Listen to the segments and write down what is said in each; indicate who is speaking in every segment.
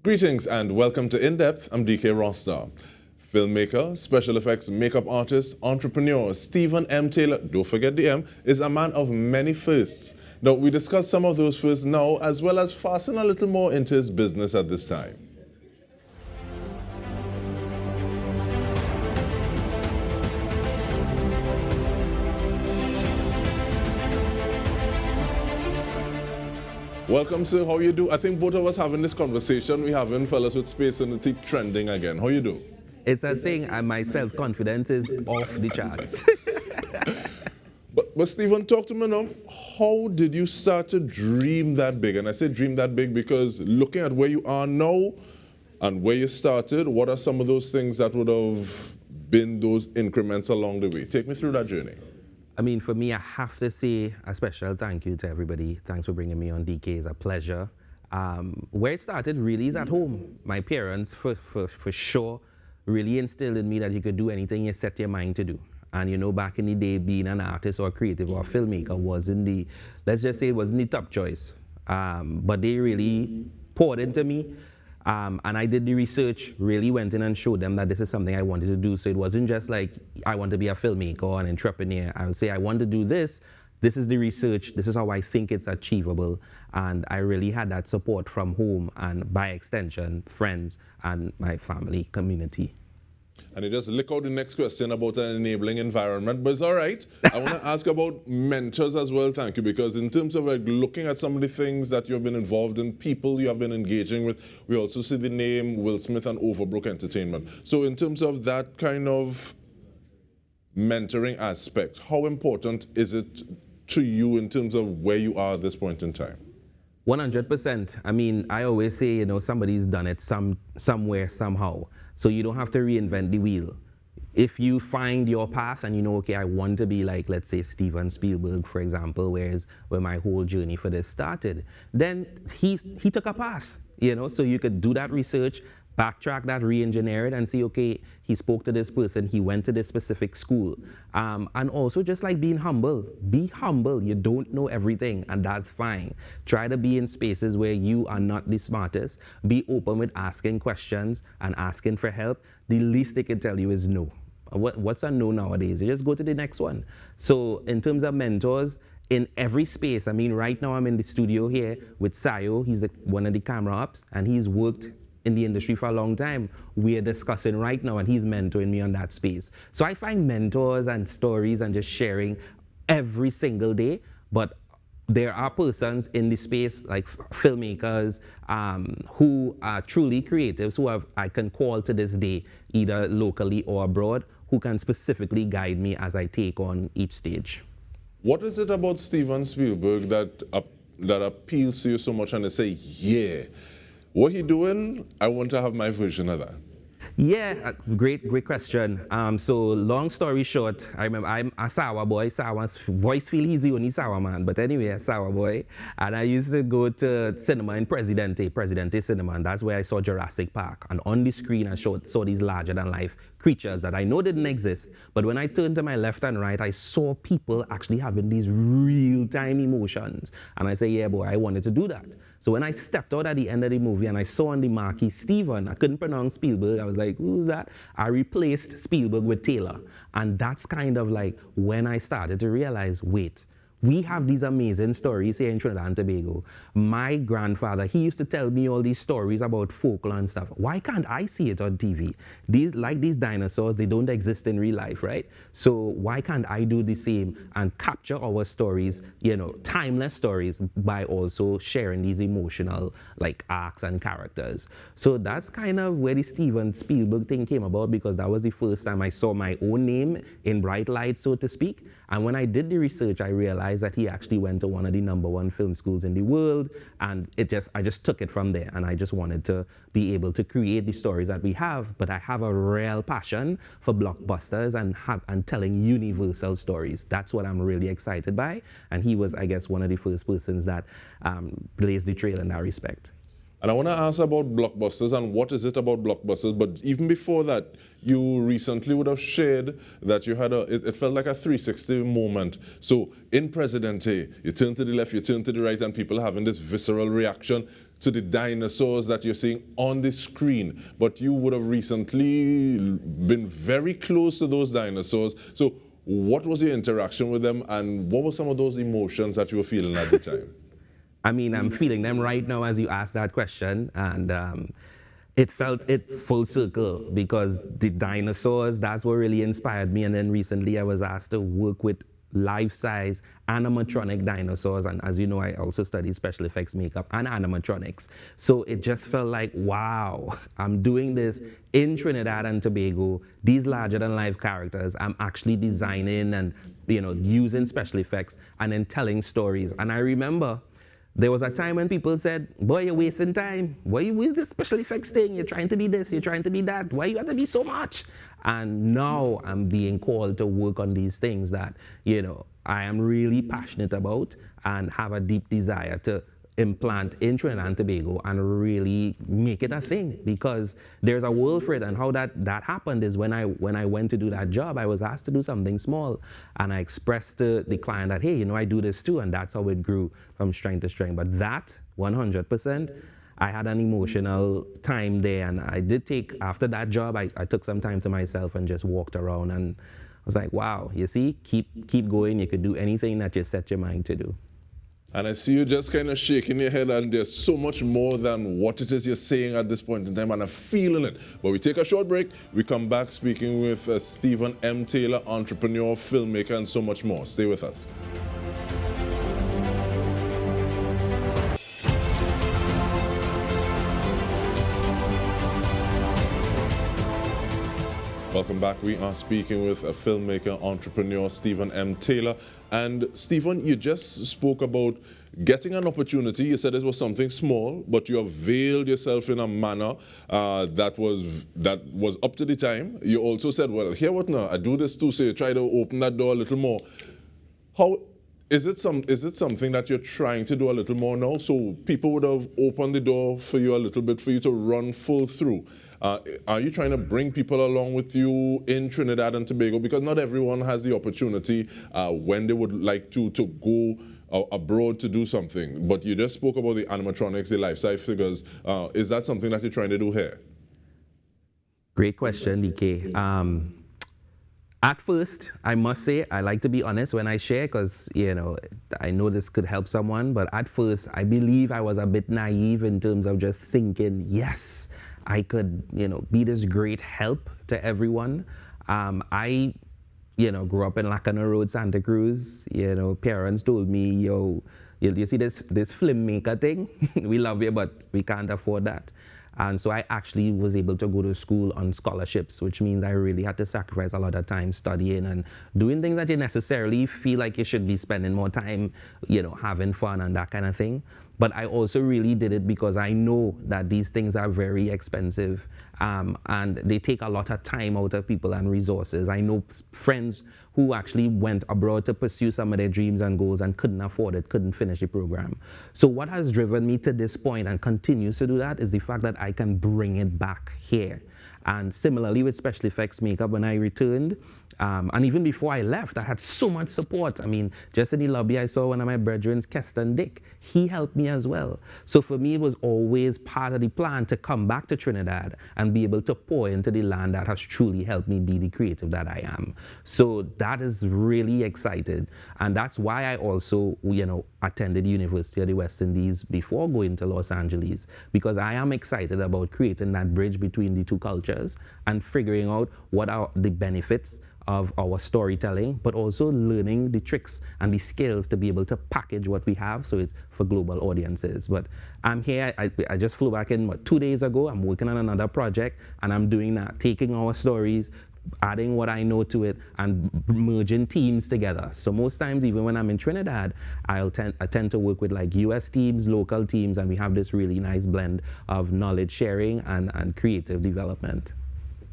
Speaker 1: Greetings and welcome to In Depth. I'm DK Rostant. Filmmaker, special effects makeup artist, entrepreneur Stephen M. Taylor, don't forget the M, is a man of many firsts. Now, we discuss some of those firsts now, as well as fasten a little more into his business at this time. Welcome, sir. How you do? I think both of us having this conversation. We having fellas with space and the trending again. How you do?
Speaker 2: It's a thing, and my self-confidence is off the charts.
Speaker 1: But Stephen, talk to me now. How did you start to dream that big? And I say dream that big because looking at where you are now and where you started, what are some of those things that would have been those increments along the way? Take me through that journey.
Speaker 2: I mean, for me, I have to say a special thank you to everybody. Thanks for bringing me on, DK. It's a pleasure. Where it started really is at home. My parents, for sure, really instilled in me that you could do anything you set your mind to do. And you know, back in the day, being an artist or creative or a filmmaker wasn't the, let's just say it wasn't the top choice. But they really poured into me. And I did the research, really went in and showed them that this is something I wanted to do. So it wasn't just like, I want to be a filmmaker or an entrepreneur. I would say, I want to do this. This is the research. This is how I think it's achievable. And I really had that support from home and by extension, friends and my family community.
Speaker 1: And you just lick out the next question about an enabling environment, but it's all right. I want to ask about mentors as well, thank you, because in terms of like looking at some of the things that you've been involved in, people you have been engaging with, we also see the name Will Smith and Overbrook Entertainment. So in terms of that kind of mentoring aspect, how important is it to you in terms of where you are at this point in time?
Speaker 2: 100%. I mean, I always say, you know, somebody's done it somewhere, somehow. So you don't have to reinvent the wheel. If you find your path and you know, okay, I want to be like, let's say, Steven Spielberg, for example, where my whole journey for this started, then he took a path, you know, so you could do that research, backtrack that, re-engineer it, and see, okay, he spoke to this person, he went to this specific school. And also just like being humble. Be humble. You don't know everything, and that's fine. Try to be in spaces where you are not the smartest. Be open with asking questions and asking for help. The least they can tell you is no. What's a no nowadays? You just go to the next one. So in terms of mentors, in every space, I mean, right now I'm in the studio here with Sayo. He's one of the camera ops, and he's worked in the industry for a long time. We are discussing right now, and he's mentoring me on that space. So I find mentors and stories and just sharing every single day, but there are persons in the space, like filmmakers, who are truly creatives, who I can call to this day, either locally or abroad, who can specifically guide me as I take on each stage.
Speaker 1: What is it about Steven Spielberg that appeals to you so much and they say, yeah, what he doing, I want to have my version of that?
Speaker 2: Yeah, great question. So long story short, I remember I'm a Sawa boy. Sawa's voice feel easy, only Sawa man. But anyway, a Sawa boy. And I used to go to cinema in Presidente Cinema, and that's where I saw Jurassic Park. And on the screen, I saw these larger than life creatures that I know didn't exist. But when I turned to my left and right, I saw people actually having these real-time emotions. And I said, yeah, boy, I wanted to do that. So when I stepped out at the end of the movie and I saw on the marquee Steven, I couldn't pronounce Spielberg. I was like, who's that? I replaced Spielberg with Taylor. And that's kind of like when I started to realize, wait, we have these amazing stories here in Trinidad and Tobago. My grandfather, he used to tell me all these stories about folklore and stuff. Why can't I see it on TV? These dinosaurs, they don't exist in real life, right? So why can't I do the same and capture our stories, you know, timeless stories, by also sharing these emotional, like, arcs and characters? So that's kind of where the Steven Spielberg thing came about, because that was the first time I saw my own name in bright light, so to speak. And when I did the research, I realized that he actually went to one of the #1 film schools in the world, and I just took it from there, and I just wanted to be able to create the stories that we have. But I have a real passion for blockbusters and telling universal stories. That's what I'm really excited by, and he was, I guess, one of the first persons that blazed the trail in that respect.
Speaker 1: And I want to ask about Blockbusters and what is it about Blockbusters, but even before that, you recently would have shared that you had it felt like a 360 moment. So in Presidente, you turn to the left, you turn to the right, and people having this visceral reaction. to the dinosaurs that you're seeing on the screen, but you would have recently been very close to those dinosaurs. So what was your interaction with them, and what were some of those emotions that you were feeling at the time?
Speaker 2: I mean, I'm feeling them right now as you ask that question, and it felt it full circle, because the dinosaurs, that's what really inspired me. And then recently I was asked to work with life-size animatronic dinosaurs, and as you know, I also study special effects makeup and animatronics. So it just felt like, wow, I'm doing this in Trinidad and Tobago, these larger-than-life characters. I'm actually designing and using special effects and then telling stories. And I remember there was a time when people said, boy, you're wasting time. Why you waste this special effects thing? You're trying to be this, you're trying to be that. Why you have to be so much? And now I'm being called to work on these things that, I am really passionate about and have a deep desire to implant in Trinidad and Tobago and really make it a thing, because there's a world for it. And how that happened is when I went to do that job, I was asked to do something small, and I expressed to the client that, hey, I do this too, and that's how it grew from strength to strength. But that 100%, I had an emotional time there, and I did take, after that job, I took some time to myself and just walked around, and I was like, wow, you see, keep going. You could do anything that you set your mind to do.
Speaker 1: And I see you just kind of shaking your head, and there's so much more than what it is you're saying at this point in time, and I'm feeling it. But we take a short break. We come back speaking with Stephen M. Taylor, entrepreneur, filmmaker, and so much more. Stay with us. Welcome back. We are speaking with a filmmaker, entrepreneur, Stephen M. Taylor. And Stephen, you just spoke about getting an opportunity. You said it was something small, but you have veiled yourself in a manner that was up to the time. You also said, well, here what now? I do this too, so you try to open that door a little more. How is it something that you're trying to do a little more now? So people would have opened the door for you a little bit for you to run full through. Are you trying to bring people along with you in Trinidad and Tobago? Because not everyone has the opportunity when they would like to go abroad to do something. But you just spoke about the animatronics, the life-size figures. Is that something that you're trying to do here?
Speaker 2: Great question, DK. At first, I must say, I like to be honest when I share, because I know this could help someone. But at first, I believe I was a bit naive in terms of just thinking, yes, I could, be this great help to everyone. I, grew up in Lacana Road, Santa Cruz. Parents told me, you see this filmmaker thing? We love you, but we can't afford that. And so I actually was able to go to school on scholarships, which means I really had to sacrifice a lot of time studying and doing things that you necessarily feel like you should be spending more time, having fun and that kind of thing. But I also really did it because I know that these things are very expensive, and they take a lot of time out of people and resources. I know friends who actually went abroad to pursue some of their dreams and goals and couldn't afford it, couldn't finish the program. So what has driven me to this point and continues to do that is the fact that I can bring it back here. And similarly with special effects makeup, when I returned, and even before I left, I had so much support. I mean, just in the lobby, I saw one of my brethren, Keston Dick. He helped me as well. So for me, it was always part of the plan to come back to Trinidad and be able to pour into the land that has truly helped me be the creative that I am. So that is really excited. And that's why I also, attended University of the West Indies before going to Los Angeles, because I am excited about creating that bridge between the two cultures and figuring out what are the benefits of our storytelling, but also learning the tricks and the skills to be able to package what we have so it's for global audiences. But I'm here, I just flew back in 2 days ago. I'm working on another project, and I'm doing that, taking our stories, adding what I know to it, and merging teams together. So most times, even when I'm in Trinidad, I tend to work with US teams, local teams, and we have this really nice blend of knowledge sharing and creative development.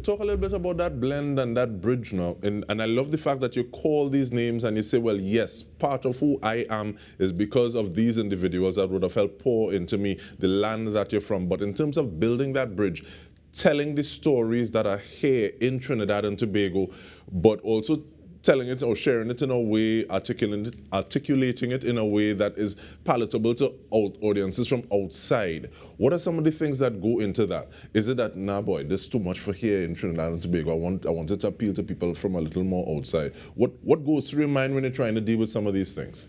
Speaker 1: Talk a little bit about that blend and that bridge now. And I love the fact that you call these names and you say, well, yes, part of who I am is because of these individuals that would have helped pour into me the land that you're from. But in terms of building that bridge, telling the stories that are here in Trinidad and Tobago, but also telling it or sharing it in a way, articulating it in a way that is palatable to audiences from outside. What are some of the things that go into that? Is it that, nah boy, this is too much for here in Trinidad and Tobago, I want it to appeal to people from a little more outside? What goes through your mind when you're trying to deal with some of these things?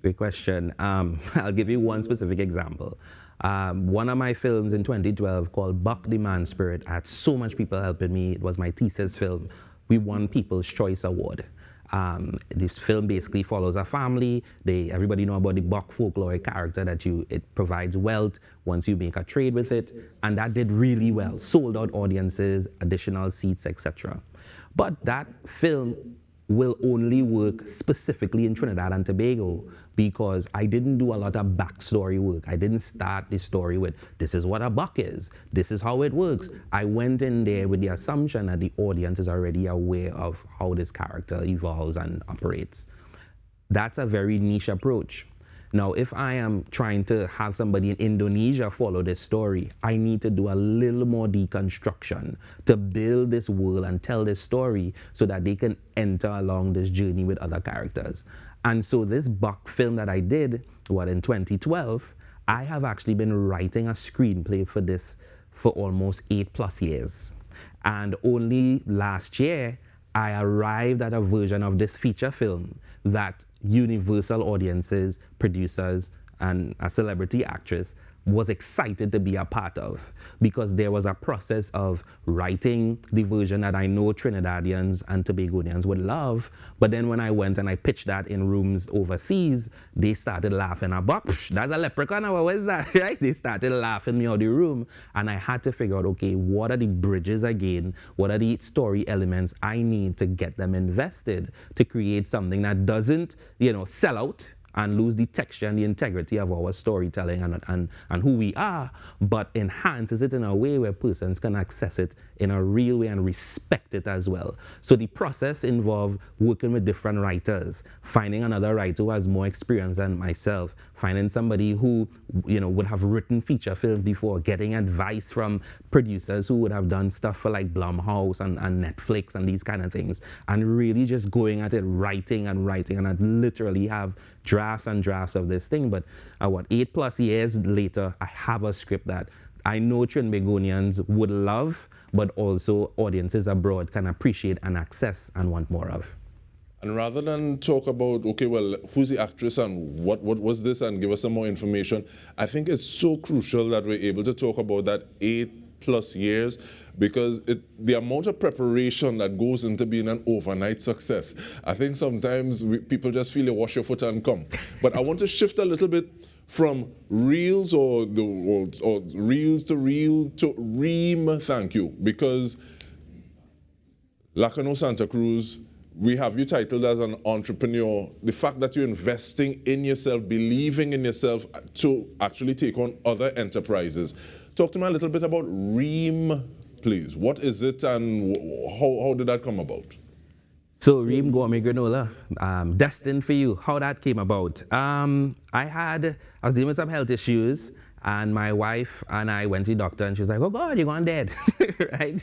Speaker 2: Great question. I'll give you one specific example. One of my films in 2012 called Buck the Man Spirit, I had so much people helping me. It was my thesis film. We won People's Choice Award. This film basically follows a family. Everybody know about the Buck folkloric character that it provides wealth once you make a trade with it, and that did really well. Sold out audiences, additional seats, etc. But that film will only work specifically in Trinidad and Tobago because I didn't do a lot of backstory work. I didn't start the story with, this is what a buck is, this is how it works. I went in there with the assumption that the audience is already aware of how this character evolves and operates. That's a very niche approach. Now, if I am trying to have somebody in Indonesia follow this story, I need to do a little more deconstruction to build this world and tell this story so that they can enter along this journey with other characters. And so this Buck film that I did, in 2012, I have actually been writing a screenplay for this for almost 8+ years. And only last year, I arrived at a version of this feature film that universal audiences, producers, and a celebrity actress was excited to be a part of, because there was a process of writing the version that I know Trinidadians and Tobagonians would love. But then when I went and I pitched that in rooms overseas, they started laughing about, that's a leprechaun, or what is that, right? They started laughing me out of the room, and I had to figure out, okay, what are the bridges again? What are the story elements I need to get them invested to create something that doesn't, sell out and lose the texture and the integrity of our storytelling and who we are, but enhances it in a way where persons can access it in a real way and respect it as well. So the process involved working with different writers, finding another writer who has more experience than myself, finding somebody who would have written feature films before, getting advice from producers who would have done stuff for like Blumhouse and Netflix and these kind of things, and really just going at it, writing, and I literally have drafts and drafts of this thing. But 8+ years later, I have a script that I know Trinbagonians would love, but also audiences abroad can appreciate and access and want more of.
Speaker 1: And rather than talk about, okay, well, who's the actress and what was this, and give us some more information, I think it's so crucial that we're able to talk about that 8+ years, because the amount of preparation that goes into being an overnight success. I think sometimes people just feel you wash your foot and come. But I want to shift a little bit from reels or reels to reel to Reem, thank you, because Lacano Santa Cruz, we have you titled as an entrepreneur. The fact that you're investing in yourself, believing in yourself to actually take on other enterprises. Talk to me a little bit about Reem, please. What is it and how did that come about?
Speaker 2: So Reem Gourmet Granola, destined for you, how that came about. I was dealing with some health issues, and my wife and I went to the doctor, and she was like, oh God, you're going dead, right?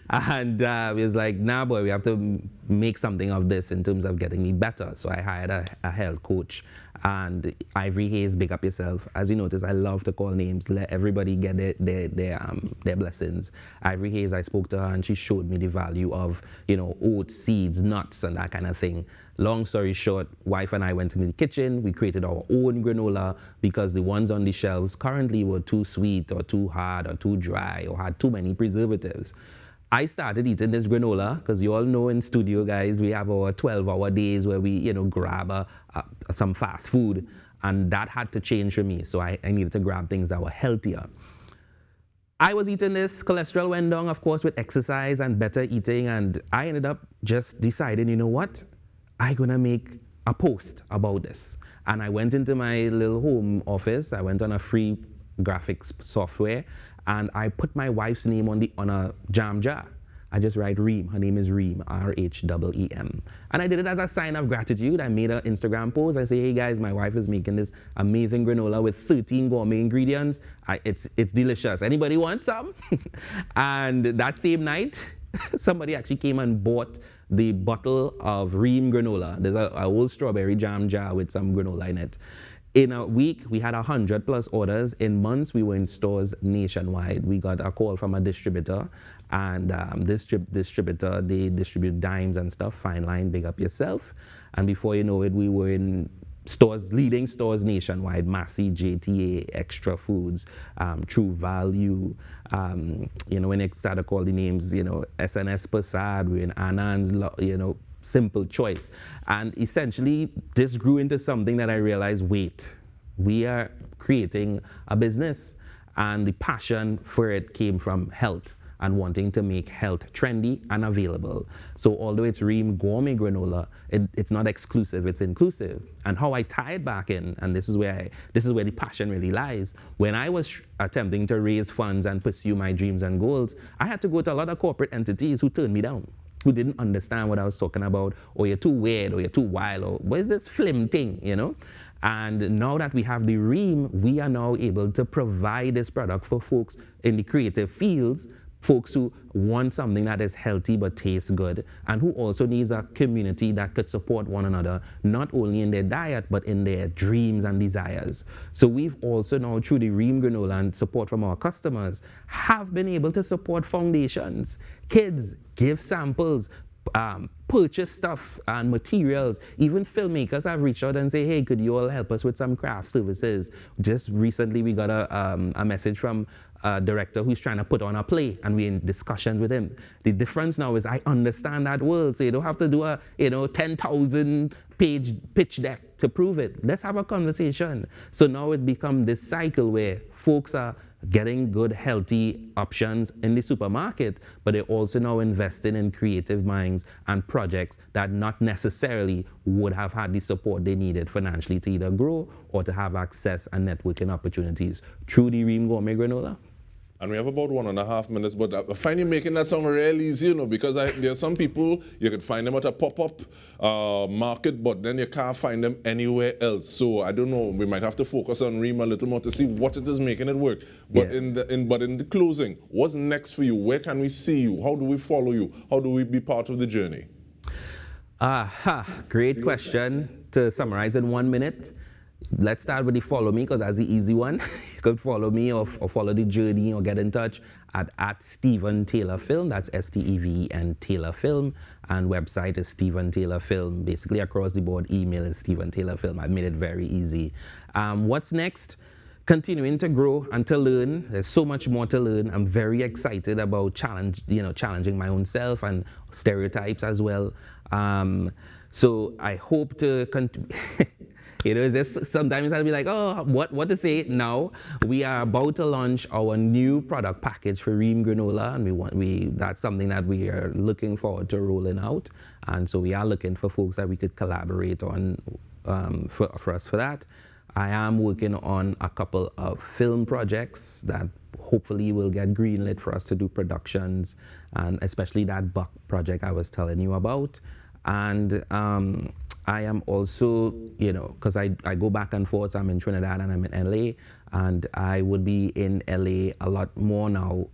Speaker 2: And we was like, nah boy, we have to make something of this in terms of getting me better. So I hired a health coach, and Ivory Hayes, big up yourself. As you notice, I love to call names, let everybody get their blessings. Ivory Hayes, I spoke to her, and she showed me the value of, oats, seeds, nuts, and that kind of thing. Long story short, wife and I went into the kitchen, we created our own granola because the ones on the shelves currently were too sweet or too hard or too dry or had too many preservatives. I started eating this granola because you all know in studio, guys, we have our 12-hour days where we, grab some fast food, and that had to change for me. So I needed to grab things that were healthier. I was eating this, cholesterol went down, of course, with exercise and better eating, and I ended up just deciding, you know what? I'm gonna make a post about this. And I went into my little home office, I went on a free graphics software, and I put my wife's name on a jam jar. I just write Reem, her name is Reem, R-H-E-E-M. And I did it as a sign of gratitude. I made an Instagram post, I say, hey guys, my wife is making this amazing granola with 13 gourmet ingredients. It's delicious, anybody want some? And that same night, somebody actually came and bought the bottle of Reem granola. There's a old strawberry jam jar with some granola in it. In a week, we had 100+ orders. In months, we were in stores nationwide. We got a call from a distributor, and this distributor, they distribute dimes and stuff. Fine line, big up yourself. And before you know it, we were in stores, leading stores nationwide: Massey, JTA, Extra Foods, True Value. When they started calling the names, SNS Passad, we're in Anand's, Simple Choice. And essentially, this grew into something that I realized, wait, we are creating a business. And the passion for it came from health and wanting to make health trendy and available. So although it's Reem Gourmet Granola, it's not exclusive, it's inclusive. And how I tie it back in, and this is where the passion really lies. When I was attempting to raise funds and pursue my dreams and goals, I had to go to a lot of corporate entities who turned me down, who didn't understand what I was talking about, or you're too weird, or you're too wild, or what is this film thing, And now that we have the Reem, we are now able to provide this product for folks in the creative fields, folks who want something that is healthy but tastes good, and who also needs a community that could support one another, not only in their diet, but in their dreams and desires. So we've also now, through the Reem Granola and support from our customers, have been able to support foundations, kids, give samples, purchase stuff and materials. Even filmmakers have reached out and say, hey, could you all help us with some craft services? Just recently we got a message from a director who's trying to put on a play, and we're in discussions with him. The difference now is I understand that world, so you don't have to do a 10,000 page pitch deck to prove it. Let's have a conversation. So now it become this cycle where folks are getting good, healthy options in the supermarket, but they're also now investing in creative minds and projects that not necessarily would have had the support they needed financially to either grow or to have access and networking opportunities through the Reem Gourmet Granola.
Speaker 1: And we have about 1.5 minutes, but I find you making that sound really easy, because there are some people, you could find them at a pop-up market, but then you can't find them anywhere else. So I don't know, we might have to focus on Reem a little more to see what it is making it work. But yeah. in the closing, what's next for you? Where can we see you? How do we follow you? How do we be part of the journey?
Speaker 2: Great question. To summarize in 1 minute, let's start with the follow me, because that's the easy one. You could follow me or follow the journey or get in touch at Stephen Taylor Film. That's STEVEN Taylor Film. And website is Stephen Taylor Film. Basically across the board, email is Stephen Taylor Film. I've made it very easy. What's next? Continuing to grow and to learn. There's so much more to learn. I'm very excited about challenging my own self and stereotypes as well. So I hope to sometimes I'll be like, oh, what to say now? We are about to launch our new product package for Reem Granola, and that's something that we are looking forward to rolling out. And so we are looking for folks that we could collaborate on for us for that. I am working on a couple of film projects that hopefully will get greenlit for us to do productions, and especially that Buck project I was telling you about. And I am also, because I go back and forth, I'm in Trinidad and I'm in LA, and I would be in LA a lot more now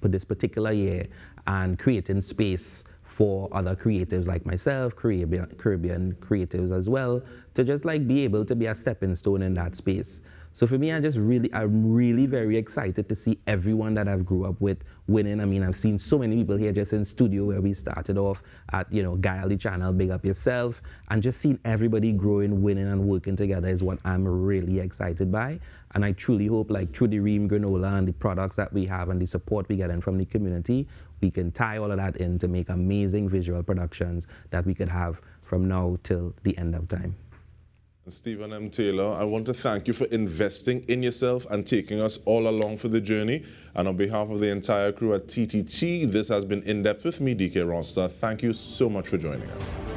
Speaker 2: for this particular year, and creating space for other creatives like myself, Caribbean creatives as well, to just be able to be a stepping stone in that space. So for me, I'm really very excited to see everyone that I've grew up with winning. I mean, I've seen so many people here just in studio where we started off at, Guy Ali Channel, big up yourself, and just seeing everybody growing, winning, and working together is what I'm really excited by. And I truly hope, through the Reem Granola and the products that we have and the support we get in from the community, we can tie all of that in to make amazing visual productions that we could have from now till the end of time.
Speaker 1: Stephen M. Taylor, I want to thank you for investing in yourself and taking us all along for the journey. And on behalf of the entire crew at TTT, this has been In Depth with me, DK Rostant. Thank you so much for joining us.